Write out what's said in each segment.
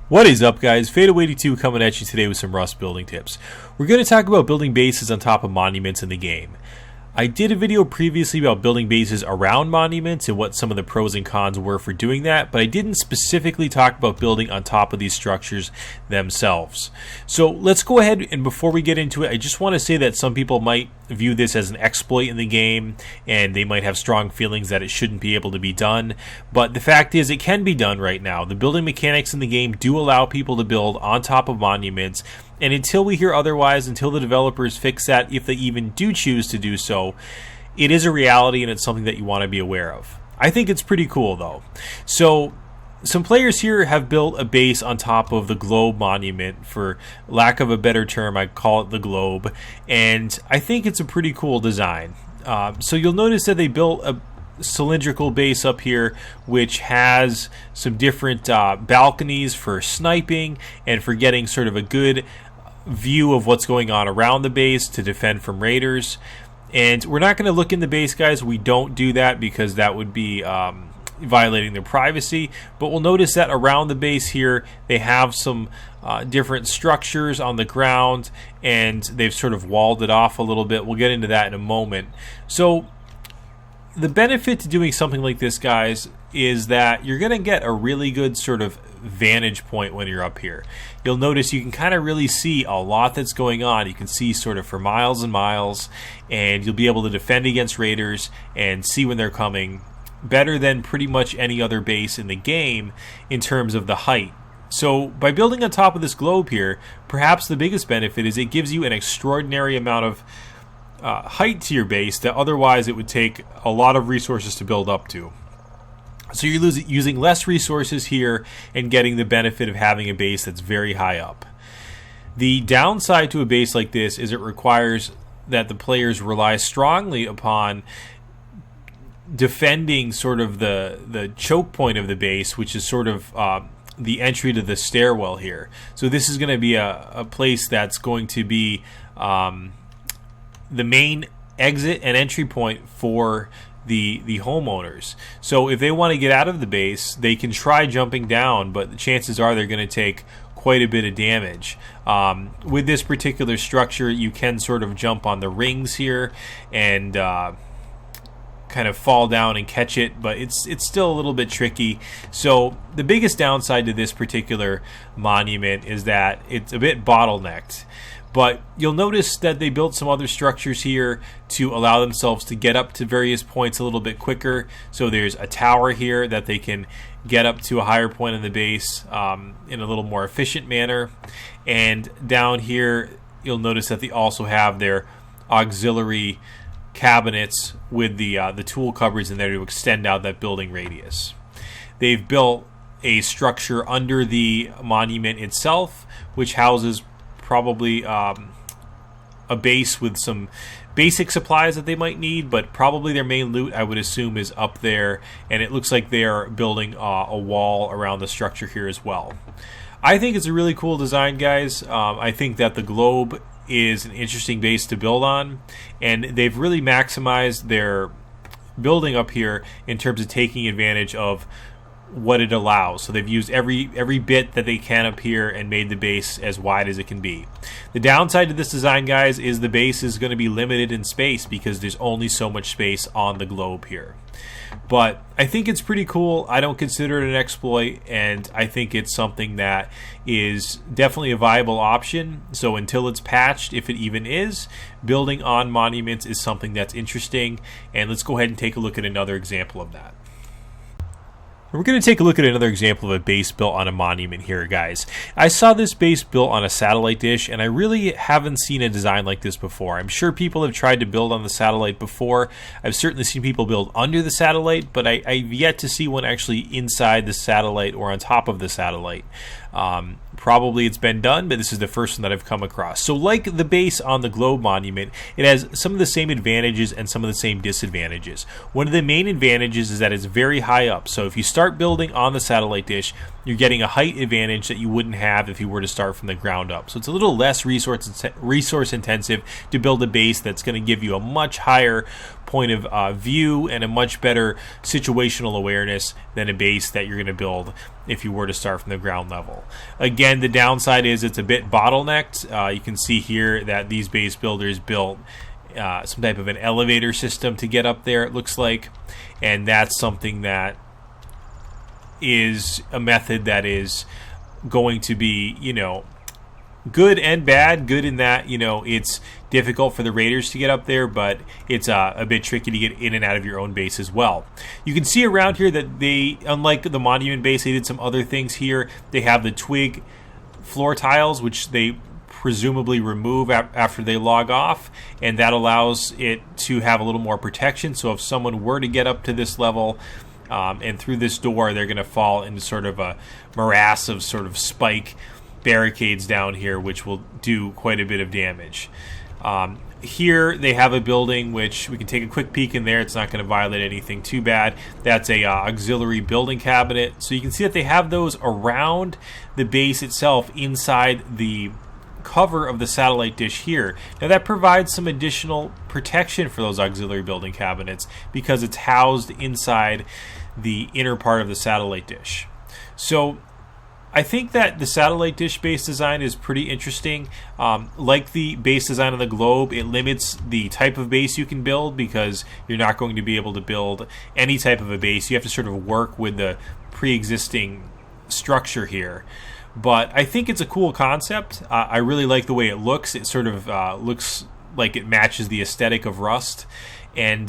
What is up, guys? Fadeaway82 coming at you today with some Rust building tips. We're going to talk about building bases on top of monuments in the game. I did a video previously about building bases around monuments and what some of the pros and cons were for doing that, but I didn't specifically talk about building on top of these structures themselves. So let's go ahead, and before we get into it, I just want to say that some people might view this as an exploit in the game and they might have strong feelings that it shouldn't be able to be done, but the fact is it can be done right now. The building mechanics in the game do allow people to build on top of monuments, and until we hear otherwise, until the developers fix that, if they even do choose to do so, it is a reality and it's something that you want to be aware of. I think it's pretty cool though. So some players here have built a base on top of the globe monument. For lack of a better term, I call it the globe, and I think it's a pretty cool design. So you'll notice that they built a cylindrical base up here which has some different balconies for sniping and for getting sort of a good view of what's going on around the base to defend from raiders. And we're not going to look in the base, guys. We don't do that because that would be violating their privacy, but we'll notice that around the base here they have some different structures on the ground and they've sort of walled it off a little bit. We'll get into that in a moment. So the benefit to doing something like this, guys, is that you're going to get a really good sort of vantage point when you're up here. You'll notice you can kind of really see a lot that's going on. You can see sort of for miles and miles, and you'll be able to defend against raiders and see when they're coming better than pretty much any other base in the game in terms of the height. So by building on top of this globe here, perhaps the biggest benefit is it gives you an extraordinary amount of height to your base that otherwise it would take a lot of resources to build up to. So you're using less resources here and getting the benefit of having a base that's very high up. The downside to a base like this is it requires that the players rely strongly upon defending sort of the choke point of the base, which is sort of the entry to the stairwell here. So this is going to be a place that's going to be the main exit and entry point for the homeowners. So if they want to get out of the base, they can try jumping down, but the chances are they're going to take quite a bit of damage. With this particular structure, you can sort of jump on the rings here and kind of fall down and catch it, but it's still a little bit tricky. So the biggest downside to this particular monument is that it's a bit bottlenecked. But you'll notice that they built some other structures here to allow themselves to get up to various points a little bit quicker. So there's a tower here that they can get up to a higher point in the base in a little more efficient manner. And down here, you'll notice that they also have their auxiliary cabinets with the tool cupboards in there to extend out that building radius. They've built a structure under the monument itself, which houses probably a base with some basic supplies that they might need, but probably their main loot, I would assume, is up there, and it looks like they are building a wall around the structure here as well. I think it's a really cool design, guys. I think that the globe is an interesting base to build on, and they've really maximized their building up here in terms of taking advantage of what it allows. So they've used every bit that they can up here and made the base as wide as it can be. The downside to this design, guys, is the base is going to be limited in space because there's only so much space on the globe here. But I think it's pretty cool. I don't consider it an exploit, and I think it's something that is definitely a viable option. So until it's patched, if it even is, building on monuments is something that's interesting. And let's go ahead and take a look at another example of that. We're going to take a look at another example of a base built on a monument here, guys. I saw this base built on a satellite dish, and I really haven't seen a design like this before. I'm sure people have tried to build on the satellite before. I've certainly seen people build under the satellite, but I've yet to see one actually inside the satellite or on top of the satellite. Probably it's been done, but this is the first one that I've come across. So like the base on the globe monument, it has some of the same advantages and some of the same disadvantages. One of the main advantages is that it's very high up. So if you start start building on the satellite dish, you're getting a height advantage that you wouldn't have if you were to start from the ground up. So it's a little less resource intensive to build a base that's going to give you a much higher point of view and a much better situational awareness than a base that you're going to build if you were to start from the ground level. Again, the downside is it's a bit bottlenecked. You can see here that these base builders built some type of an elevator system to get up there, it looks like, and that's something that is a method that is going to be, you know, good and bad. Good in that, you know, it's difficult for the raiders to get up there, but it's a bit tricky to get in and out of your own base as well. You can see around here that they, unlike the monument base, they did some other things here. They have the twig floor tiles, which they presumably remove after they log off, and that allows it to have a little more protection. So if someone were to get up to this level and through this door, they're going to fall into sort of a morass of sort of spike barricades down here, which will do quite a bit of damage. Here they have a building which we can take a quick peek in there. It's not going to violate anything too bad. That's a auxiliary building cabinet. So you can see that they have those around the base itself inside the cover of the satellite dish here. Now that provides some additional protection for those auxiliary building cabinets because it's housed inside the inner part of the satellite dish. So I think that the satellite dish base design is pretty interesting. Like the base design on the globe, it limits the type of base you can build because you're not going to be able to build any type of a base. You have to sort of work with the pre-existing structure here. But I think it's a cool concept. I really like the way it looks. It sort of looks like it matches the aesthetic of Rust. And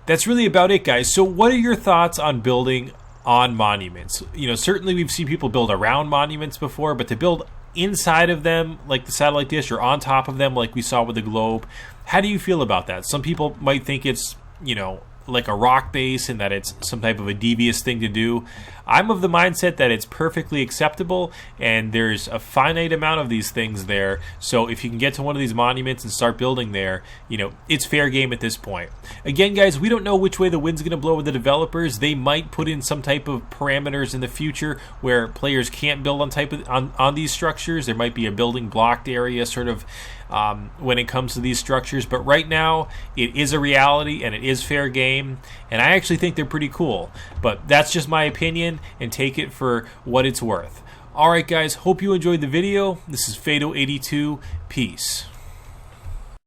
that's really about it, guys. So what are your thoughts on building on monuments? You know, certainly we've seen people build around monuments before, but to build inside of them like the satellite dish or on top of them like we saw with the globe, how do you feel about that? Some people might think it's, you know, like a rock base and that it's some type of a devious thing to do. I'm of the mindset that it's perfectly acceptable and there's a finite amount of these things there. So if you can get to one of these monuments and start building there, you know, it's fair game at this point. Again, guys, we don't know which way the wind's going to blow with the developers. They might put in some type of parameters in the future where players can't build on these structures. There might be a building blocked area sort of when it comes to these structures, but right now it is a reality and it is fair game, and I actually think they're pretty cool, but that's just my opinion and take it for what it's worth. Alright guys, hope you enjoyed the video. This is Fado82. Peace.